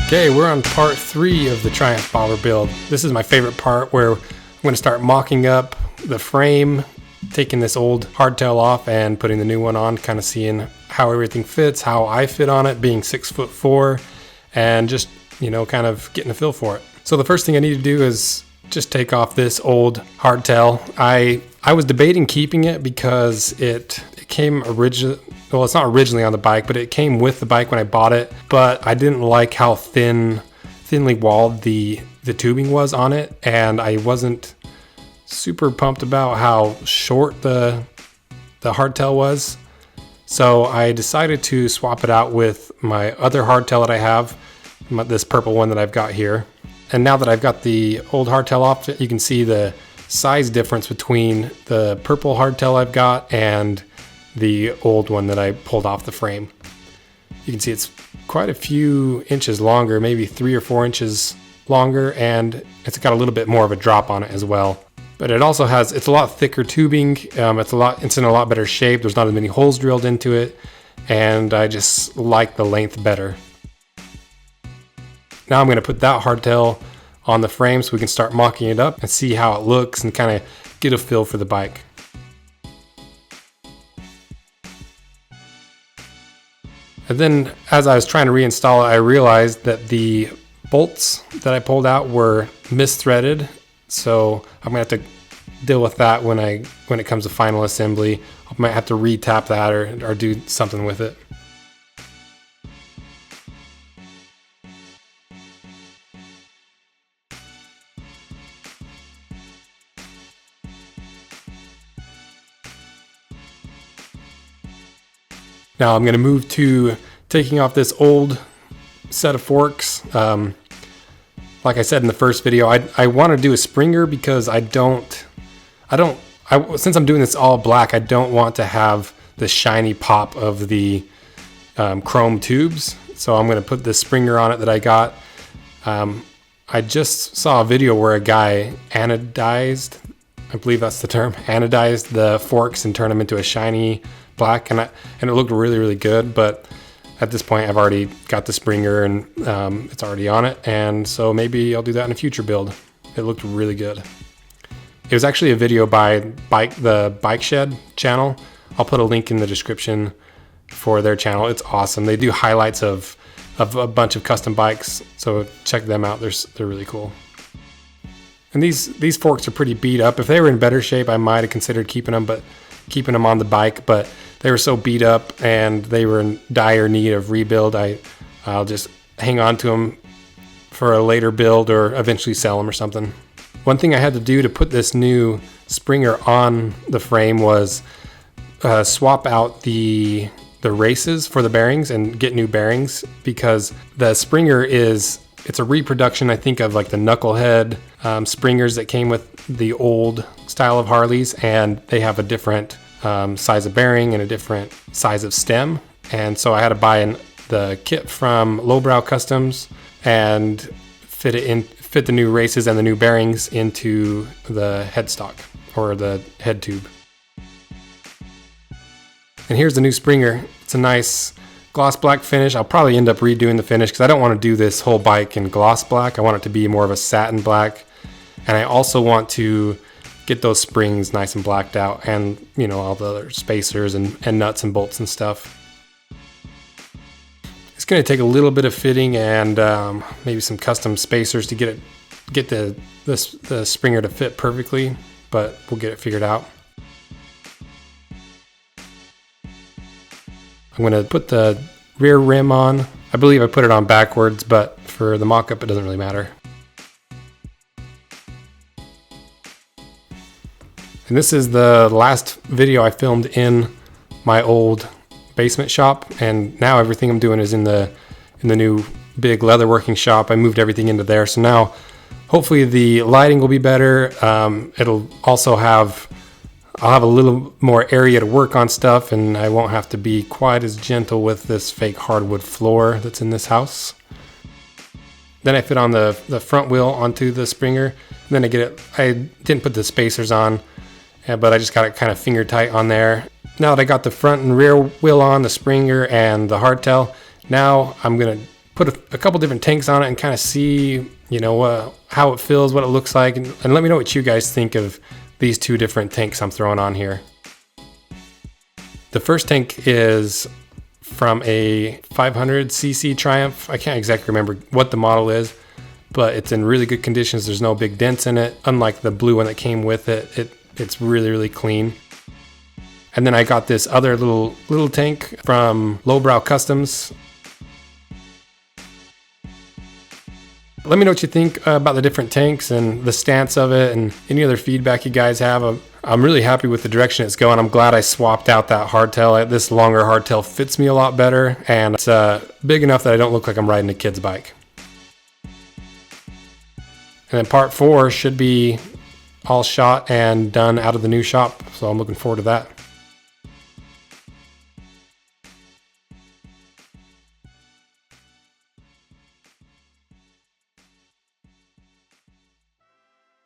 Okay, we're on part 3 of the Triumph bobber build. This is my favorite part where I'm going to start mocking up the frame, taking this old hardtail off and putting the new one on, kind of seeing how everything fits, how I fit on it, being 6'4", and just, you know, kind of getting a feel for it. So the first thing I need to do is just take off this old hardtail. I was debating keeping it because it came well, it's not originally on the bike, but it came with the bike when I bought it. But I didn't like how thinly walled the tubing was on it, and I wasn't super pumped about how short the hardtail was. So I decided to swap it out with my other hardtail that I have, this purple one that I've got here. And now that I've got the old hardtail off, you can see the size difference between the purple hardtail I've got and the old one that I pulled off the frame. You can see it's quite a few inches longer, maybe 3 or 4 inches longer, and it's got a little bit more of a drop on it as well. But it also has, it's a lot thicker tubing. It's in a lot better shape. There's not as many holes drilled into it, and I just like the length better. Now I'm going to put that hardtail on the frame so we can start mocking it up and see how it looks and kind of get a feel for the bike. And then as I was trying to reinstall it, I realized that the bolts that I pulled out were misthreaded. So I'm gonna have to deal with that when it comes to final assembly. I might have to re-tap that or do something with it. Now I'm going to move to taking off this old set of forks. Like I said in the first video, I want to do a Springer because since I'm doing this all black, I don't want to have the shiny pop of the chrome tubes. So I'm going to put this Springer on it that I got. I just saw a video where a guy anodized, I believe that's the term, anodized the forks and turned them into a shiny black, and it looked really, really good. But at this point I've already got the Springer and it's already on it, and so maybe I'll do that in a future build. It looked really good. It was actually a video by the Bike Shed channel. I'll put a link in the description for their channel. It's awesome. They do highlights of a bunch of custom bikes, so check them out. They're really cool. And these forks are pretty beat up. If they were in better shape, I might have considered keeping them on the bike, but they were so beat up and they were in dire need of rebuild. I'll just hang on to them for a later build or eventually sell them or something. One thing I had to do to put this new Springer on the frame was swap out the races for the bearings and get new bearings, because the Springer it's a reproduction, I think, of like the knucklehead Springers that came with the old style of Harleys, and they have a different size of bearing and a different size of stem. And so I had to buy the kit from LOWBROW Customs and fit the new races and the new bearings into the headstock or the head tube. And here's the new Springer. It's a nice gloss black finish. I'll probably end up redoing the finish because I don't want to do this whole bike in gloss black. I want it to be more of a satin black, and I also want to get those springs nice and blacked out, and you know, all the other spacers and nuts and bolts and stuff. It's going to take a little bit of fitting and maybe some custom spacers to get the Springer to fit perfectly, but we'll get it figured out. I'm going to put the rear rim on. I believe I put it on backwards, but for the mock-up it doesn't really matter. And this is the last video I filmed in my old basement shop, and now everything I'm doing is in the new big leatherworking shop. I moved everything into there, so now hopefully the lighting will be better. It'll also I'll have a little more area to work on stuff, and I won't have to be quite as gentle with this fake hardwood floor that's in this house. Then I fit on the front wheel onto the Springer. And then I didn't put the spacers on, but I just got it kind of finger tight on there. Now that I got the front and rear wheel on, the Springer and the hardtail, now I'm gonna put a couple different tanks on it and kind of see, you know, how it feels, what it looks like, and let me know what you guys think of these two different tanks I'm throwing on here. The first tank is from a 500cc Triumph. I can't exactly remember what the model is, but it's in really good conditions. There's no big dents in it. Unlike the blue one that came with it, it's really, really clean. And then I got this other little tank from LOWBROW Customs. Let me know what you think about the different tanks and the stance of it, and any other feedback you guys have. I'm really happy with the direction it's going. I'm glad I swapped out that hardtail. This longer hardtail fits me a lot better, and it's big enough that I don't look like I'm riding a kid's bike. And then part 4 should be all shot and done out of the new shop, so I'm looking forward to that.